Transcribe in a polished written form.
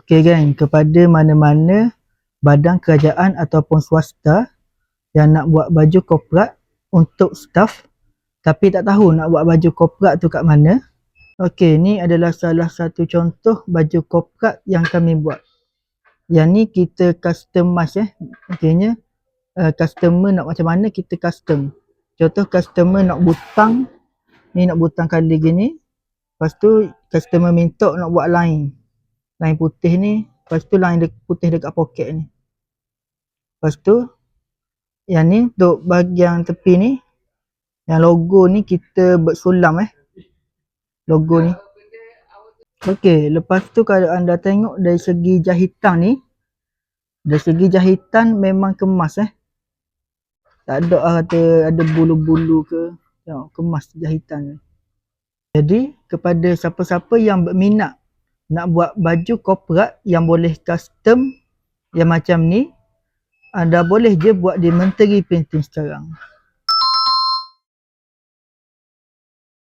Okey gang, kepada mana-mana badan kerajaan ataupun swasta yang nak buat baju korporat untuk staff tapi tak tahu nak buat baju korporat tu kat mana. Okey, ni adalah salah satu contoh baju korporat yang kami buat. Yang ni kita customize Okeynya customer nak macam mana kita custom. Contoh customer nak butang, ni nak butang colour gini. Lepas tu customer minta nak buat line putih ni, lepas tu line putih dekat poket ni. Lepas tu yang ni untuk bahagian tepi ni, yang logo ni kita bersulam logo ni. Okey, lepas tu kalau anda tengok dari segi jahitan ni, dari segi jahitan memang kemas tak ada kata ada bulu-bulu ke. Tengok kemas jahitan ni. Jadi kepada siapa-siapa yang berminat nak buat baju korporat yang boleh custom yang macam ni, anda boleh je buat di Menteri Printing sekarang.